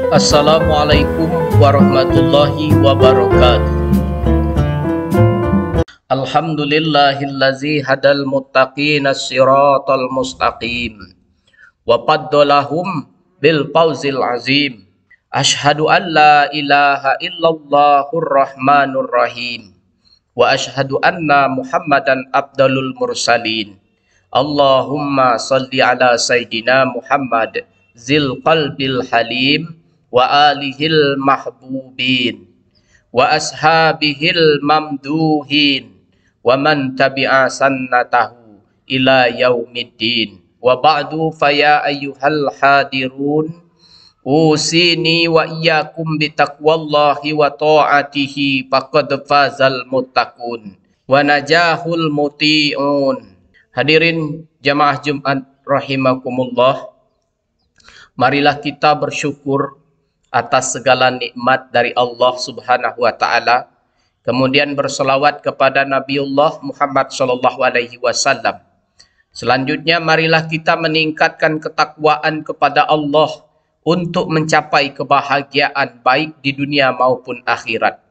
Assalamualaikum warahmatullahi wabarakatuh. Alhamdulillahillazi hadal muttaqina siratal mustaqim wa faddalahum bil fawzil azim. Ashhadu an la ilaha illallahur rahmanur rahim wa ashhadu anna Muhammadan abdalul mursalin. Allahumma salli ala sayyidina Muhammad zil qalbil halim wa alihil mahbubin wa ashabihil mamduhin wa man tabi'a sannatahu ila yaumiddin. Wa ba'du faya ayyuhal hadirun usini wa iyyakum bitaqwallahi wa ta'atihi faqad fazal muttaqun wa najahul muti'un. Hadirin jamaah Jumat rahimakumullah, marilah kita bersyukur atas segala nikmat dari Allah Subhanahu wa taala. Kemudian berselawat kepada Nabiullah Muhammad sallallahu alaihi wasallam. Selanjutnya marilah kita meningkatkan ketakwaan kepada Allah untuk mencapai kebahagiaan baik di dunia maupun akhirat.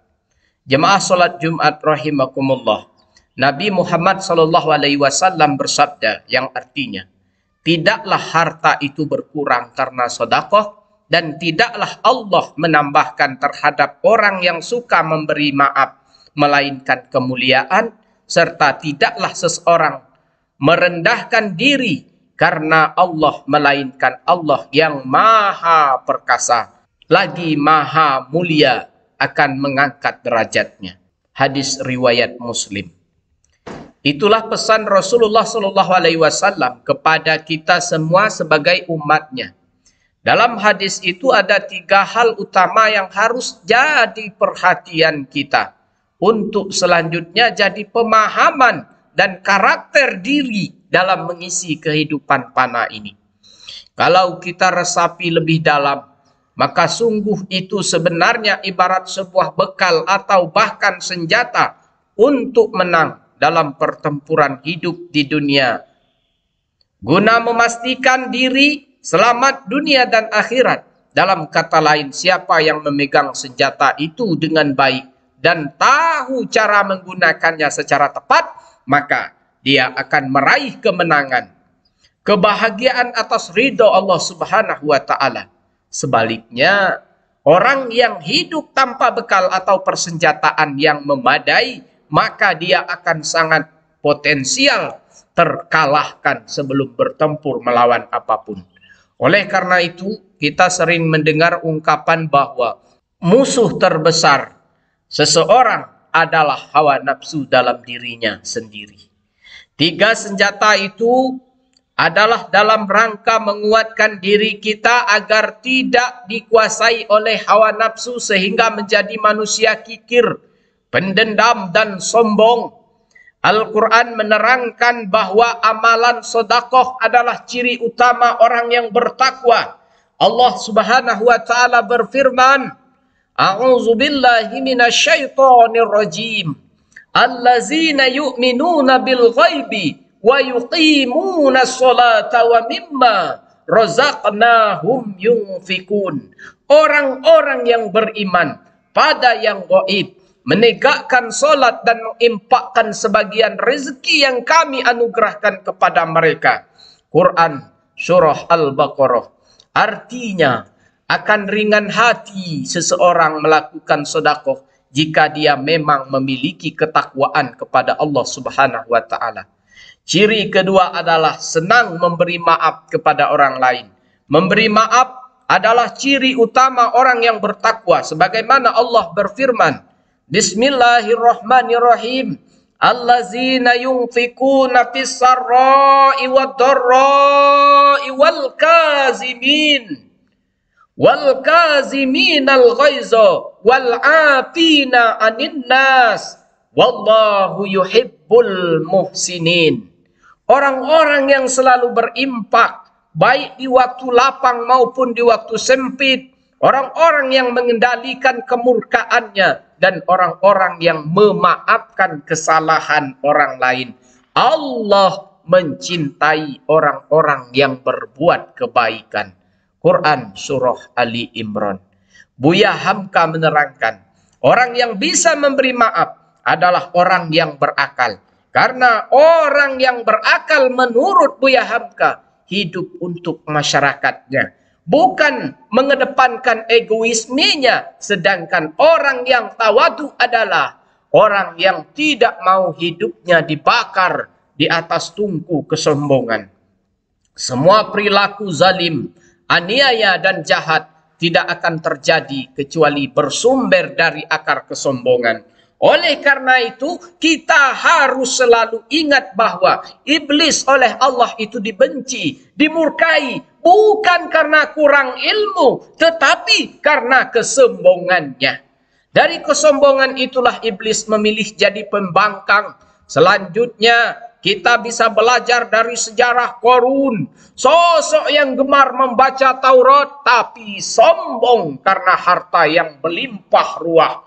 Jemaah salat Jumat rahimakumullah. Nabi Muhammad sallallahu alaihi wasallam bersabda yang artinya, tidaklah harta itu berkurang karena sedekah, dan tidaklah Allah menambahkan terhadap orang yang suka memberi maaf melainkan kemuliaan, serta tidaklah seseorang merendahkan diri karena Allah melainkan Allah yang maha perkasa lagi maha mulia akan mengangkat derajatnya. Hadis riwayat Muslim. Itulah pesan Rasulullah Shallallahu Alaihi Wasallam kepada kita semua sebagai umatnya. Dalam hadis itu ada 3 hal utama yang harus jadi perhatian kita untuk selanjutnya jadi pemahaman dan karakter diri dalam mengisi kehidupan fana ini. Kalau kita resapi lebih dalam, maka sungguh itu sebenarnya ibarat sebuah bekal atau bahkan senjata untuk menang dalam pertempuran hidup di dunia, guna memastikan diri selamat dunia dan akhirat. Dalam kata lain, siapa yang memegang senjata itu dengan baik dan tahu cara menggunakannya secara tepat, maka dia akan meraih kemenangan, kebahagiaan atas ridho Allah Subhanahu wa taala. Sebaliknya, orang yang hidup tanpa bekal atau persenjataan yang memadai, maka dia akan sangat potensial terkalahkan sebelum bertempur melawan apapun. Oleh karena itu, kita sering mendengar ungkapan bahwa musuh terbesar seseorang adalah hawa nafsu dalam dirinya sendiri. 3 senjata itu adalah dalam rangka menguatkan diri kita agar tidak dikuasai oleh hawa nafsu sehingga menjadi manusia kikir, pendendam dan sombong. Al-Quran menerangkan bahwa amalan sedekah adalah ciri utama orang yang bertakwa. Allah Subhanahu wa taala berfirman, A'udzu billahi minasyaitonir rajim. Allazina yu'minuna bil ghaibi wa yuqimuna sholata wa mimma razaqnahum yunfikun. Orang-orang yang beriman pada yang gaib, menegakkan solat dan menginfakkan sebagian rezeki yang kami anugerahkan kepada mereka. Quran Surah Al-Baqarah. Artinya, akan ringan hati seseorang melakukan sedekah jika dia memang memiliki ketakwaan kepada Allah Subhanahu wa taala. Ciri kedua adalah senang memberi maaf kepada orang lain. Memberi maaf adalah ciri utama orang yang bertakwa, sebagaimana Allah berfirman, Bismillahirrahmanirrahim. Allazina yunfikuna fis sarra'i wad dharra'i wal kaziminal ghaiza wal 'afina 'anil nas wallahu yuhibbul muhsinin. Orang-orang yang selalu berimpak baik di waktu lapang maupun di waktu sempit, orang-orang yang mengendalikan kemurkaannya, dan orang-orang yang memaafkan kesalahan orang lain. Allah mencintai orang-orang yang berbuat kebaikan. Quran Surah Ali Imran. Buya Hamka menerangkan, orang yang bisa memberi maaf adalah orang yang berakal. Karena orang yang berakal menurut Buya Hamka hidup untuk masyarakatnya, bukan mengedepankan egoismenya. Sedangkan orang yang tawadu adalah orang yang tidak mau hidupnya dibakar di atas tungku kesombongan. Semua perilaku zalim, aniaya dan jahat tidak akan terjadi kecuali bersumber dari akar kesombongan. Oleh karena itu, kita harus selalu ingat bahwa iblis oleh Allah itu dibenci, dimurkai, bukan karena kurang ilmu, tetapi karena kesombongannya. Dari kesombongan itulah iblis memilih jadi pembangkang. Selanjutnya, kita bisa belajar dari sejarah Qarun, sosok yang gemar membaca Taurat, tapi sombong karena harta yang melimpah ruah.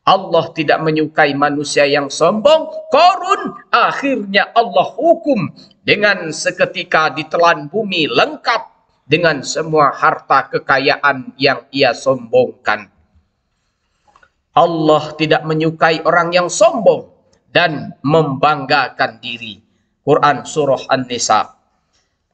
Allah tidak menyukai manusia yang sombong. Qarun akhirnya Allah hukum dengan seketika ditelan bumi lengkap dengan semua harta kekayaan yang ia sombongkan. Allah tidak menyukai orang yang sombong dan membanggakan diri. Quran Surah An-Nisa.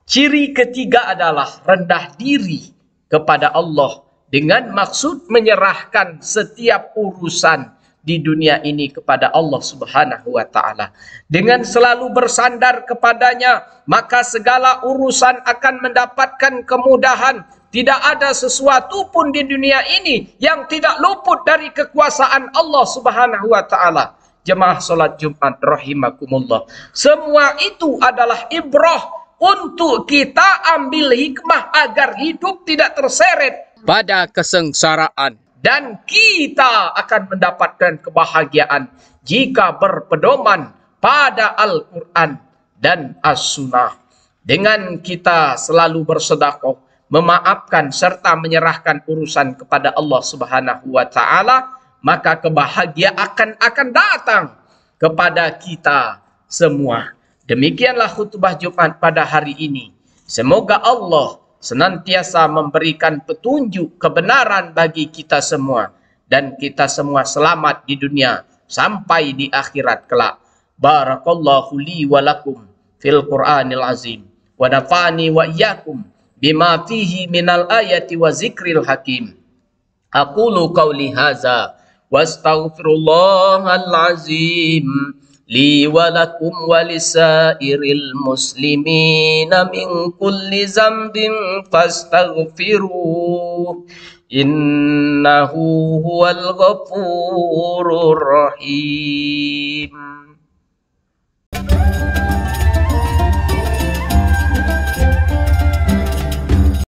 Ciri ketiga adalah rendah diri kepada Allah dengan maksud menyerahkan setiap urusan di dunia ini kepada Allah Subhanahu wa Ta'ala. Dengan selalu bersandar kepadanya, maka segala urusan akan mendapatkan kemudahan. Tidak ada sesuatu pun di dunia ini yang tidak luput dari kekuasaan Allah Subhanahu wa Ta'ala. Jemaah salat Jumat rahimakumullah. Semua itu adalah ibrah untuk kita ambil hikmah agar hidup tidak terseret pada kesengsaraan, dan kita akan mendapatkan kebahagiaan jika berpedoman pada Al-Quran dan As-Sunnah. Dengan kita selalu bersedekah, memaafkan serta menyerahkan urusan kepada Allah Subhanahu wa Ta'ala, maka kebahagiaan akan datang kepada kita semua. Demikianlah khutbah Jumat pada hari ini. Semoga Allah senantiasa memberikan petunjuk kebenaran bagi kita semua, dan kita semua selamat di dunia sampai di akhirat kelak. Barakallahu li wa lakum fil Qur'anil azim wa nafa'ani wa iyyakum bima fihi minal ayati wa zikril hakim. Aqulu qawli hadza wastaghfirullahal azim li wa lakum wa lisairil muslimina min kulli zambin fastaghfiruh innahu huwal ghafurur rahim.